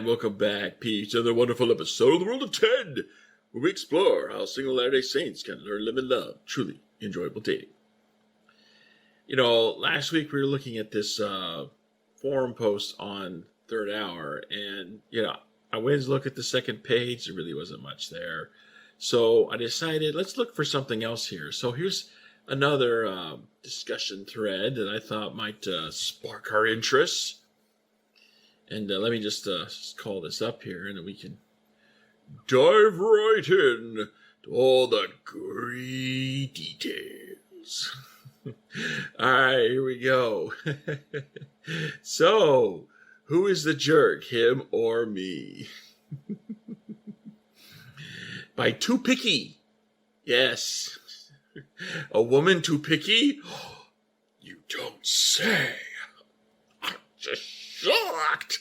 And welcome back, peeps, to another wonderful episode of The World of Ted, where we explore how single Latter-day Saints can learn, live, and love truly enjoyable dating. You know, last week we were looking at this forum post on Third Hour, and, you know, I went to look at the second page. There really wasn't much there. So I decided, let's look for something else here. So here's another discussion thread that I thought might spark our interest. And let me just call this up here, and then we can dive right in to all the great details. All right, here we go. So, who is the jerk, him or me? By Too Picky. Yes. A woman too picky? You don't say. I'm just shocked.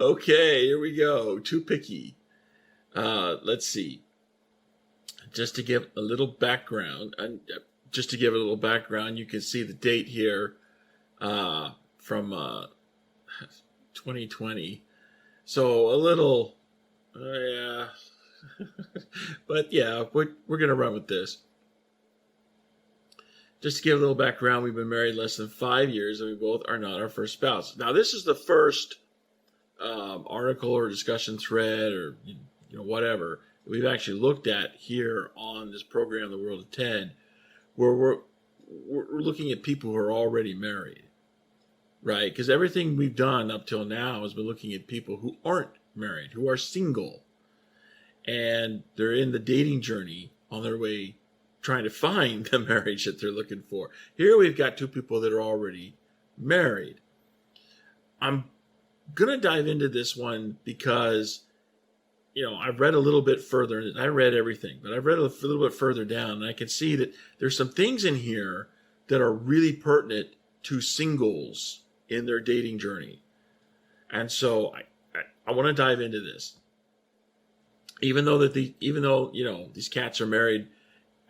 Okay, here we go. Too Picky. Let's see. Just to give a little background, you can see the date here from 2020. So a little, yeah. But yeah, we're going to run with this. Just to give a little background, we've been married less than 5 years, and we both are not our first spouse. Now, this is the first article or discussion thread or whatever we've actually looked at here on this program, The World of Ted, where we're looking at people who are already married, right? Because everything we've done up till now has been looking at people who aren't married, who are single, and they're in the dating journey on their way trying to find the marriage that they're looking for. Here we've got two people that are already married. I'm going to dive into this one because, I've read a little bit further. I read everything, but I've read a little bit further down, and I can see that there's some things in here that are really pertinent to singles in their dating journey. And so I want to dive into this. Even though these cats are married,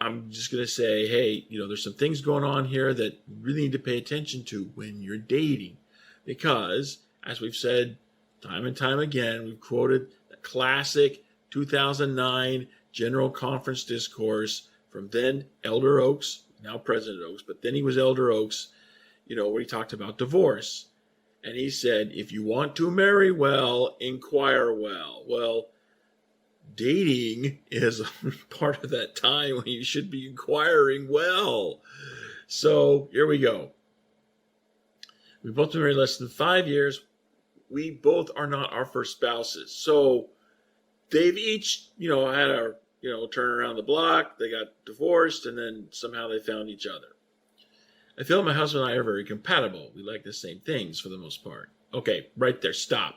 I'm just going to say, hey, there's some things going on here that you really need to pay attention to when you're dating. Because, as we've said time and time again, we've quoted the classic 2009 General Conference discourse from then Elder Oaks, now President Oaks, but then he was Elder Oaks, where he talked about divorce. And he said, if you want to marry well, inquire well. Well, dating is part of that time when you should be inquiring well. So here we go. We've both been married less than 5 years. We both are not our first spouses. So they've each, had a, turn around the block. They got divorced, and then somehow they found each other. I feel my husband and I are very compatible. We like the same things for the most part. Okay, right there. Stop.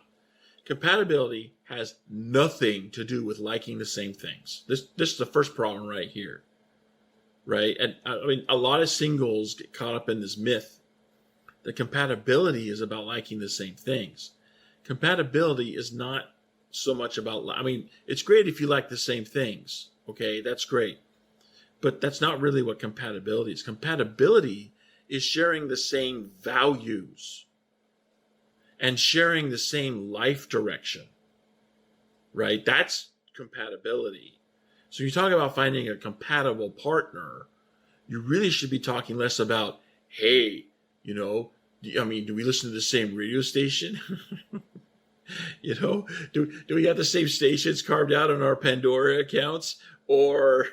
Compatibility has nothing to do with liking the same things. This is the first problem right here, right? And I mean, a lot of singles get caught up in this myth that compatibility is about liking the same things. Compatibility is not so much about, it's great if you like the same things, okay? That's great. But that's not really what compatibility is. Compatibility is sharing the same values and sharing the same life direction, right? That's compatibility. So you talk about finding a compatible partner, you really should be talking less about, hey, do we listen to the same radio station? Do we have the same stations carved out on our Pandora accounts? Or,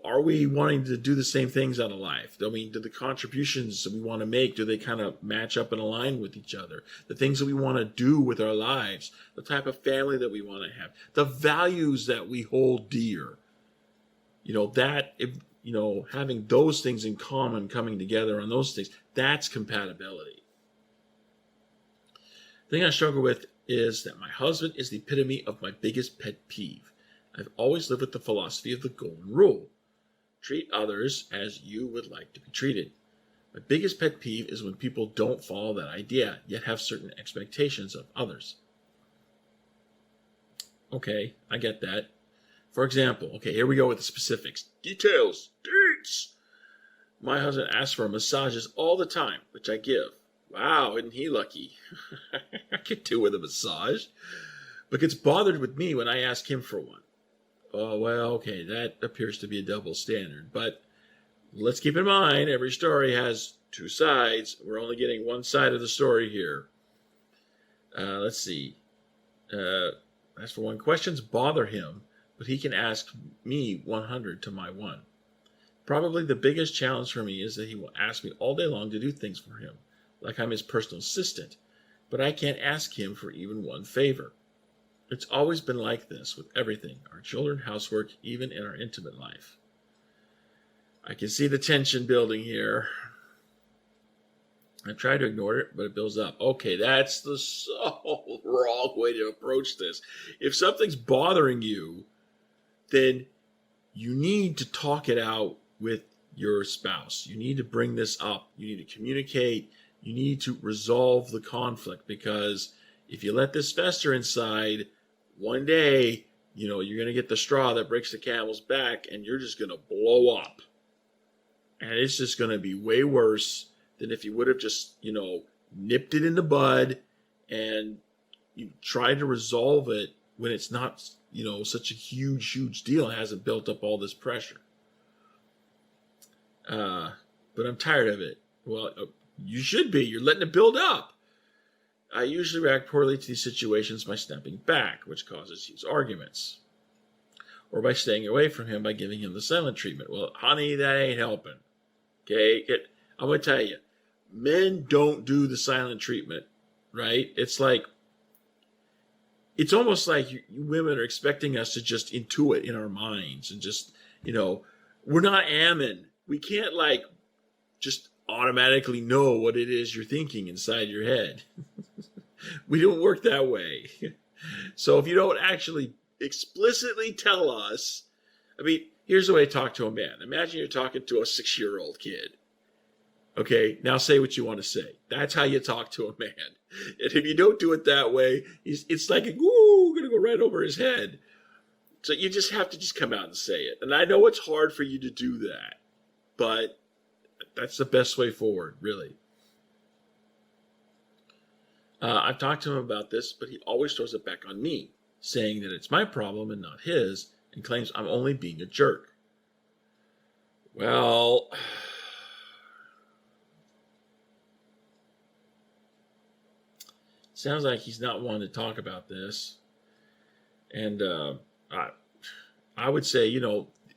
are we wanting to do the same things out of life? Do the contributions that we want to make, do they kind of match up and align with each other? The things that we want to do with our lives, the type of family that we want to have, the values that we hold dear. Having those things in common, coming together on those things, that's compatibility. The thing I struggle with is that my husband is the epitome of my biggest pet peeve. I've always lived with the philosophy of the golden rule. Treat others as you would like to be treated. My biggest pet peeve is when people don't follow that idea, yet have certain expectations of others. Okay, I get that. For example, okay, here we go with the specifics. Details, dates. My husband asks for massages all the time, which I give. Wow, isn't he lucky? I could do with a massage. But gets bothered with me when I ask him for one. Oh, well, okay, that appears to be a double standard. But let's keep in mind, every story has two sides. We're only getting one side of the story here. Let's see. As for one, questions bother him, but he can ask me 100 to my one. Probably the biggest challenge for me is that he will ask me all day long to do things for him, like I'm his personal assistant, but I can't ask him for even one favor. It's always been like this with everything, our children, housework, even in our intimate life. I can see the tension building here. I try to ignore it, but it builds up. Okay, that's the so wrong way to approach this. If something's bothering you, then you need to talk it out with your spouse. You need to bring this up. You need to communicate. You need to resolve the conflict, because if you let this fester inside, one day, you're going to get the straw that breaks the camel's back, and you're just going to blow up. And it's just going to be way worse than if you would have just, nipped it in the bud and you tried to resolve it when it's not, such a huge, huge deal. It hasn't built up all this pressure. But I'm tired of it. Well, you should be. You're letting it build up. I usually react poorly to these situations by snapping back, which causes huge arguments. Or by staying away from him by giving him the silent treatment. Well, honey, that ain't helping. Okay? I'm going to tell you, men don't do the silent treatment, right? It's almost like you women are expecting us to just intuit in our minds and just, we're not Ammon. We can't just automatically know what it is you're thinking inside your head. We don't work that way. So if you don't actually explicitly tell us, here's the way to talk to a man. Imagine you're talking to a 6-year-old kid. Okay, now say what you want to say. That's how you talk to a man. And if you don't do it that way, it's like, going to go right over his head. So you just have to come out and say it. And I know it's hard for you to do that, but that's the best way forward, really. I've talked to him about this, but he always throws it back on me, saying that it's my problem and not his, and claims I'm only being a jerk. Well, sounds like he's not wanting to talk about this. And I would say,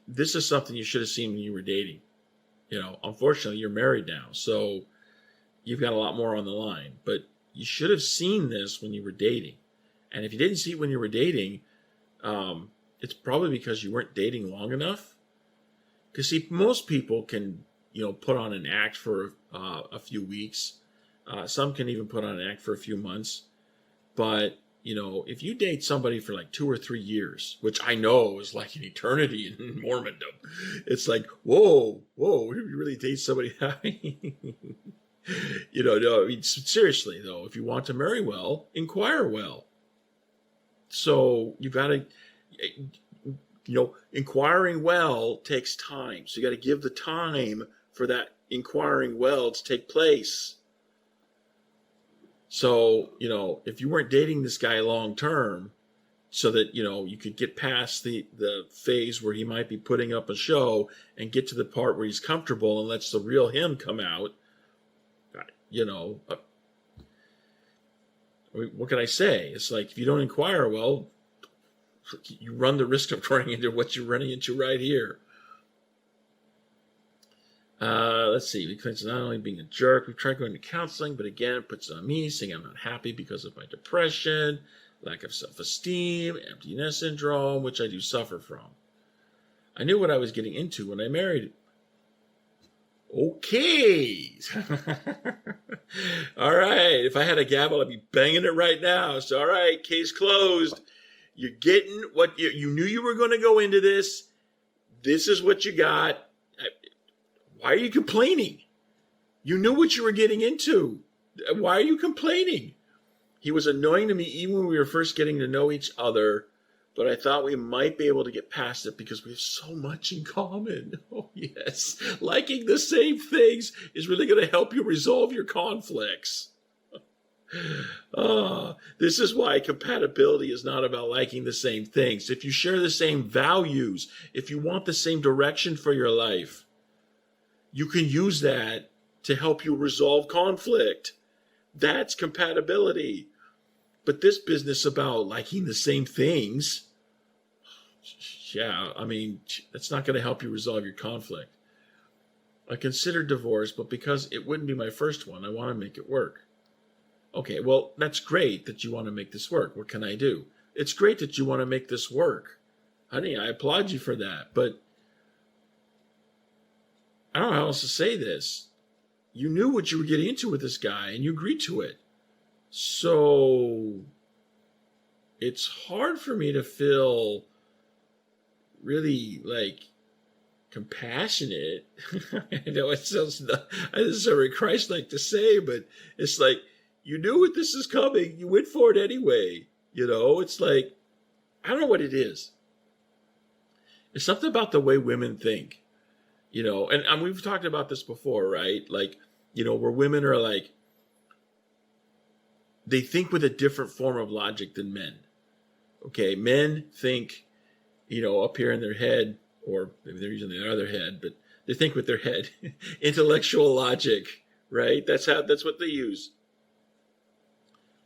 this is something you should have seen when you were dating. Unfortunately, you're married now, so you've got a lot more on the line. But you should have seen this when you were dating. And if you didn't see it when you were dating, it's probably because you weren't dating long enough. Because, see, most people can, put on an act for a few weeks. Some can even put on an act for a few months. But, if you date somebody for 2 or 3 years, which I know is like an eternity in Mormondom, it's like, whoa, would you really date somebody? No, seriously, though, if you want to marry well, inquire well. So you've got to, inquiring well takes time. So you got to give the time for that inquiring well to take place. So, if you weren't dating this guy long term, so that, you could get past the phase where he might be putting up a show and get to the part where he's comfortable and lets the real him come out, what can I say? It's like, if you don't inquire well, you run the risk of running into what you're running into right here. Let's see. He claims not only being a jerk, we've tried going to counseling, but again, it puts it on me, saying I'm not happy because of my depression, lack of self-esteem, empty-nest syndrome, which I do suffer from. I knew what I was getting into when I married him. Okay. All right. If I had a gavel, I'd be banging it right now. So, all right, case closed. You're getting what you knew you were going to go into this. This is what you got. Why are you complaining? You knew what you were getting into. Why are you complaining? He was annoying to me even when we were first getting to know each other, but I thought we might be able to get past it because we have so much in common. Oh, yes. Liking the same things is really going to help you resolve your conflicts. This is why compatibility is not about liking the same things. If you share the same values, if you want the same direction for your life, you can use that to help you resolve conflict. That's compatibility. But this business about liking the same things, yeah, I mean, that's not going to help you resolve your conflict. I considered divorce, but because it wouldn't be my first one, I want to make it work. Okay, well, that's great that you want to make this work. What can I do? It's great that you want to make this work. Honey, I applaud you for that, but I don't know how else to say this. You knew what you were getting into with this guy, and you agreed to it. So it's hard for me to feel really like compassionate. I know it sounds not, this is very Christ-like to say, but it's like, you knew what this is coming. You went for it anyway. You know, it's like, I don't know what it is. It's something about the way women think, you know, and we've talked about this before, right? Like, you know, where women are like, they think with a different form of logic than men. Okay, men think, you know, up here in their head, or maybe they're using their other head, but they think with their head. Intellectual logic, right? That's what they use.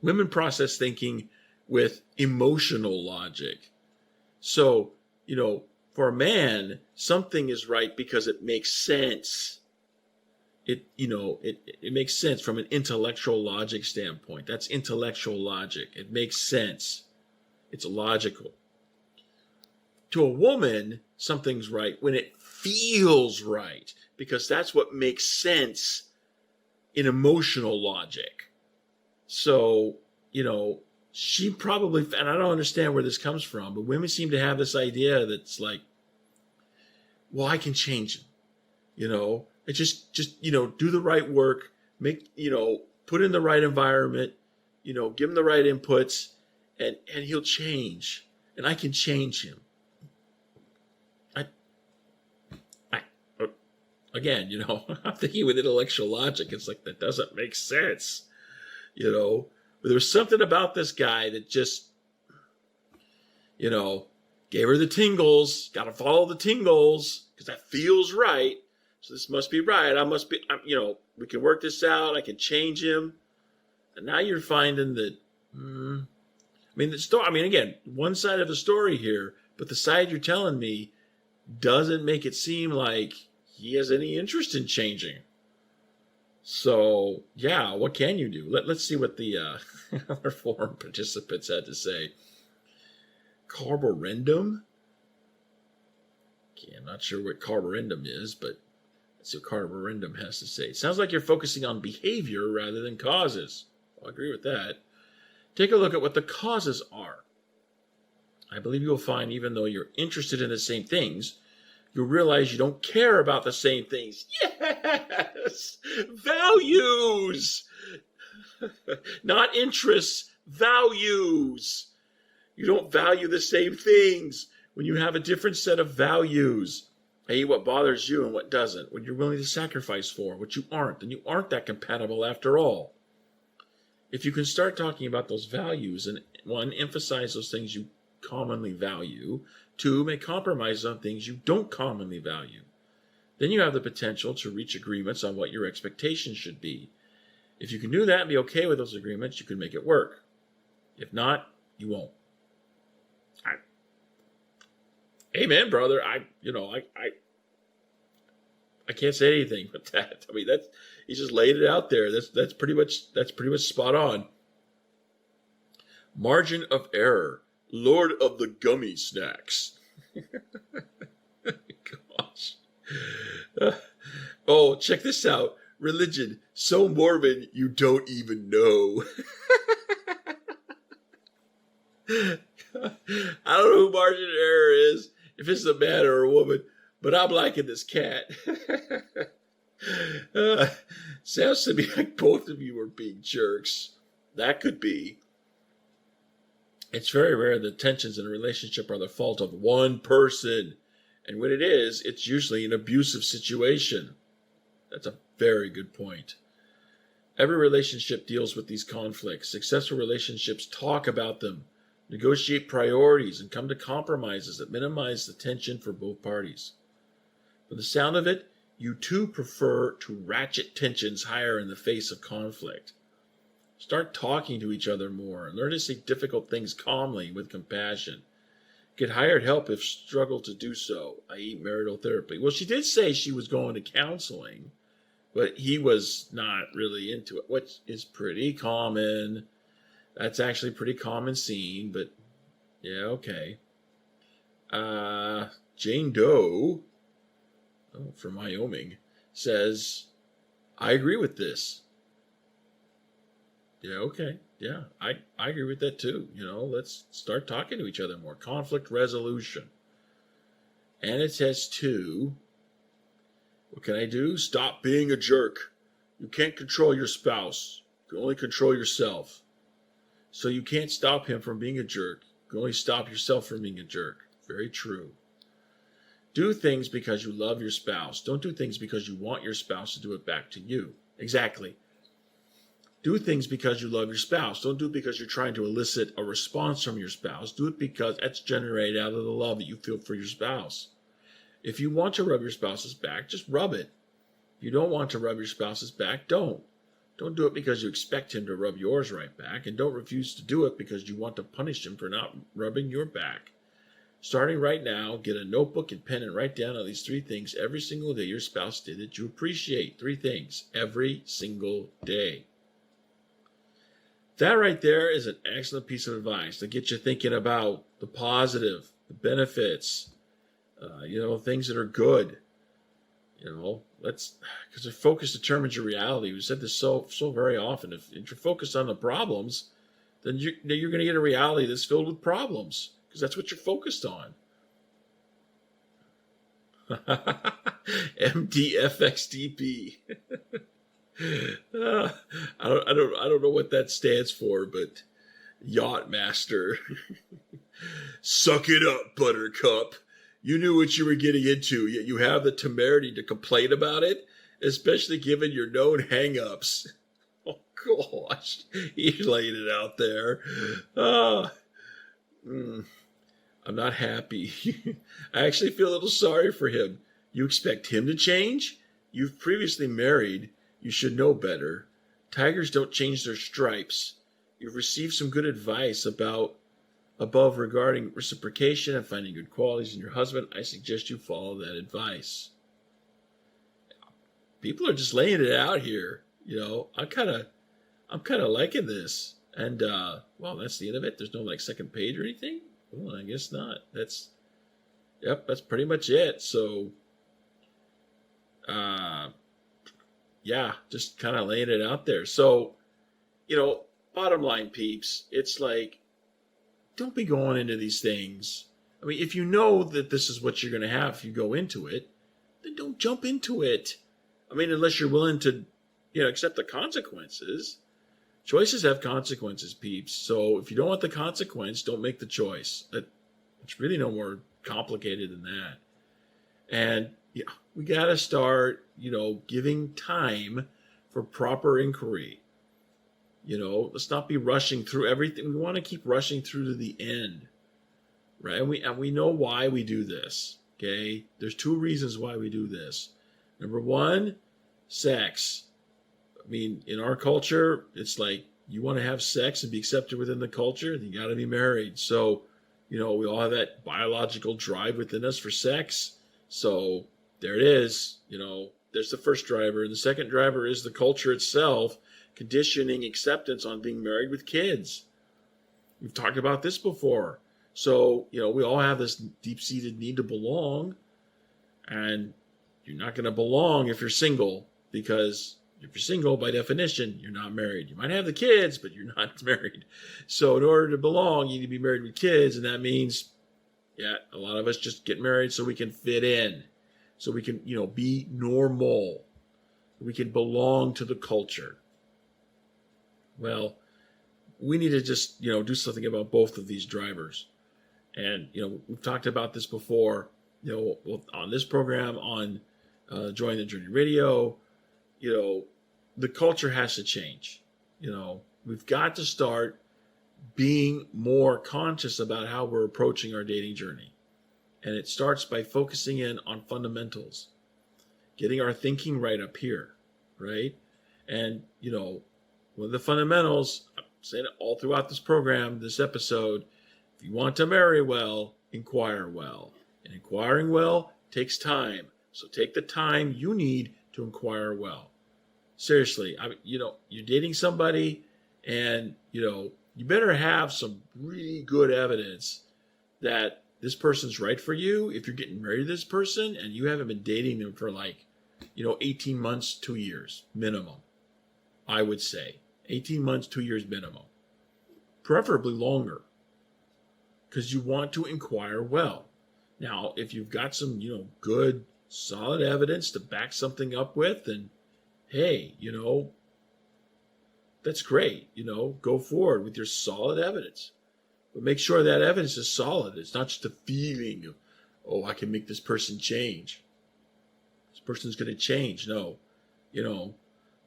Women process thinking with emotional logic. So, you know, for a man, something is right because it makes sense. It makes sense from an intellectual logic standpoint. That's intellectual logic. It makes sense. It's logical. To a woman, something's right when it feels right, because that's what makes sense in emotional logic. So, you know, she probably, and I don't understand where this comes from, but women seem to have this idea that's like, well, I can change him. You know, it's just, you know, do the right work, make, you know, put in the right environment, you know, give him the right inputs, and he'll change, and I can change him. Again, you know, I'm thinking with intellectual logic, it's like, that doesn't make sense, you know. But there's something about this guy that just, you know, gave her the tingles. Got to follow the tingles because that feels right. So this must be right. You know, we can work this out. I can change him. And now you're finding that, the story, again, one side of the story here, but the side you're telling me doesn't make it seem like he has any interest in changing. So, yeah, what can you do? Let's see what the other forum participants had to say. Carborundum? Okay, I'm not sure what carborundum is, but let's see what carborundum has to say. It sounds like you're focusing on behavior rather than causes. I'll agree with that. Take a look at what the causes are. I believe you'll find, even though you're interested in the same things, you'll realize you don't care about the same things. Yes! Values! Not interests, values. You don't value the same things when you have a different set of values. Hey, what bothers you and what doesn't, what you're willing to sacrifice for, what you aren't, then you aren't that compatible after all. If you can start talking about those values and, one, emphasize those things you commonly value, two, make compromises on things you don't commonly value, then you have the potential to reach agreements on what your expectations should be. If you can do that and be okay with those agreements, you can make it work. If not, you won't. Amen, brother. I can't say anything with that. He just laid it out there. That's pretty much spot on. Margin of error. Lord of the gummy snacks. Gosh. Oh, check this out. Religion, so morbid you don't even know. I don't know who margin of error is, if it's a man or a woman, but I'm liking this cat. Sounds to me like both of you are being jerks. That could be. It's very rare that tensions in a relationship are the fault of one person. And when it is, it's usually an abusive situation. That's a very good point. Every relationship deals with these conflicts. Successful relationships talk about them, negotiate priorities, and come to compromises that minimize the tension for both parties. From the sound of it, you too prefer to ratchet tensions higher in the face of conflict. Start talking to each other more and learn to say difficult things calmly with compassion. Get hired help if struggle to do so, i.e. marital therapy. Well, she did say she was going to counseling, but he was not really into it, which is pretty common. That's actually a pretty common scene, but yeah, okay. Jane Doe, from Wyoming, says, I agree with this. Yeah, okay. Yeah, I agree with that too. Let's start talking to each other more. Conflict resolution. And it says too, what can I do? Stop being a jerk. You can't control your spouse. You can only control yourself. So you can't stop him from being a jerk. You can only stop yourself from being a jerk. Very true. Do things because you love your spouse. Don't do things because you want your spouse to do it back to you. Exactly. Do things because you love your spouse. Don't do it because you're trying to elicit a response from your spouse. Do it because it's generated out of the love that you feel for your spouse. If you want to rub your spouse's back, just rub it. If you don't want to rub your spouse's back, don't. Don't do it because you expect him to rub yours right back, and don't refuse to do it because you want to punish him for not rubbing your back. Starting right now, get a notebook and pen and write down at least 3 things every single day your spouse did that you appreciate. 3 things every single day. That right there is an excellent piece of advice to get you thinking about the positive, the benefits, things that are good. Because your focus determines your reality. We said this so very often. If you're focused on the problems, then you're going to get a reality that's filled with problems, because that's what you're focused on. MDFXDP. I don't know what that stands for, but Yacht Master. Suck it up, Buttercup. You knew what you were getting into, yet you have the temerity to complain about it, especially given your known hang-ups. Oh, gosh. He laid it out there. I'm not happy. I actually feel a little sorry for him. You expect him to change? You've previously married. You should know better. Tigers don't change their stripes. You've received some good advice above regarding reciprocation and finding good qualities in your husband. I suggest you follow that advice. People are just laying it out here. I'm kind of liking this. And that's the end of it. There's no second page or anything. Well, I guess not. That's pretty much it. So, just kind of laying it out there. So, bottom line, peeps, it's like, don't be going into these things. I mean, if you know that this is what you're going to have if you go into it, then don't jump into it. I mean, unless you're willing to, accept the consequences. Choices have consequences, peeps. So if you don't want the consequence, don't make the choice. It's really no more complicated than that. And we got to start, giving time for proper inquiry. Let's not be rushing through everything. We want to keep rushing through to the end, right? And we know why we do this, okay? There's 2 reasons why we do this. Number 1, sex. I mean, in our culture, it's like you want to have sex and be accepted within the culture, you got to be married. So, we all have that biological drive within us for sex. So there it is. There's the first driver. And the second driver is the culture itself, conditioning acceptance on being married with kids. We've talked about this before. So, we all have this deep-seated need to belong, and you're not going to belong if you're single, because if you're single, by definition, you're not married. You might have the kids, but you're not married. So in order to belong, you need to be married with kids, and that means, a lot of us just get married so we can fit in, so we can, be normal. We can belong to the culture. Well, we need to just, do something about both of these drivers. And, we've talked about this before, on this program, on Join the Journey Radio. The culture has to change. We've got to start being more conscious about how we're approaching our dating journey. And it starts by focusing in on fundamentals, getting our thinking right up here, right? And, one of the fundamentals, I'm saying it all throughout this program, this episode, if you want to marry well, inquire well. And inquiring well takes time. So take the time you need to inquire well. Seriously, you're dating somebody, and, you better have some really good evidence that this person's right for you. If you're getting married to this person and you haven't been dating them for 18 months, 2 years minimum, I would say 18 months, 2 years minimum, preferably longer, because you want to inquire well. Now, if you've got some, good, solid evidence to back something up with, then hey, that's great. Go forward with your solid evidence. But make sure that evidence is solid. It's not just a feeling of, oh, I can make this person change. This person's going to change. No.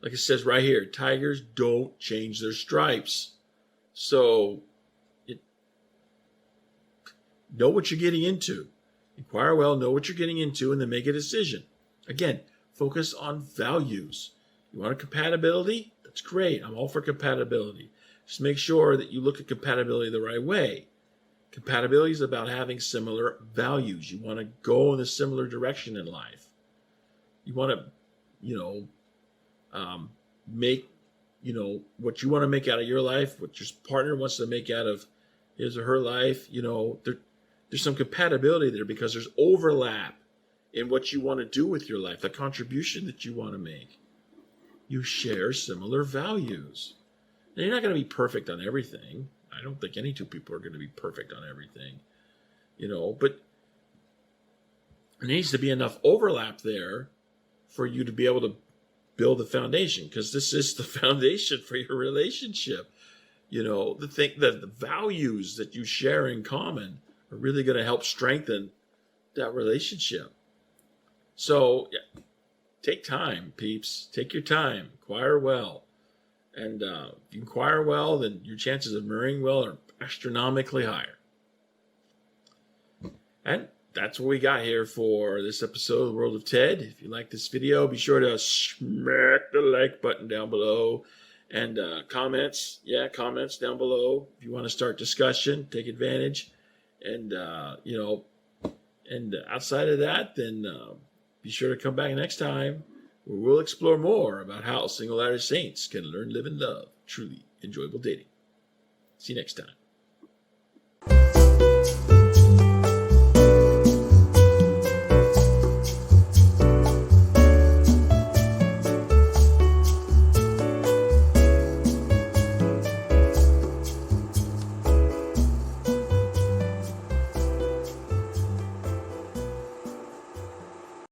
Like it says right here, tigers don't change their stripes. So, know what you're getting into. Inquire well, know what you're getting into, and then make a decision. Again, focus on values. You want a compatibility? That's great. I'm all for compatibility. Just make sure that you look at compatibility the right way. Compatibility is about having similar values. You want to go in a similar direction in life. You want to, make, what you want to make out of your life, what your partner wants to make out of his or her life. There's some compatibility there because there's overlap in what you want to do with your life, the contribution that you want to make. You share similar values. Now, you're not going to be perfect on everything. I don't think any two people are going to be perfect on everything, but there needs to be enough overlap there for you to be able to build the foundation, because this is the foundation for your relationship. The values that you share in common are really going to help strengthen that relationship. So, yeah, take time, peeps. Take your time. Inquire well. And if you inquire well, then your chances of marrying well are astronomically higher. And that's what we got here for this episode of The World of Ted. If you like this video, be sure to smack the like button down below. And comments down below. If you want to start discussion, take advantage. And, and outside of that, then be sure to come back next time, where we'll explore more about how single Irish saints can learn, live, and love truly enjoyable dating. See you next time.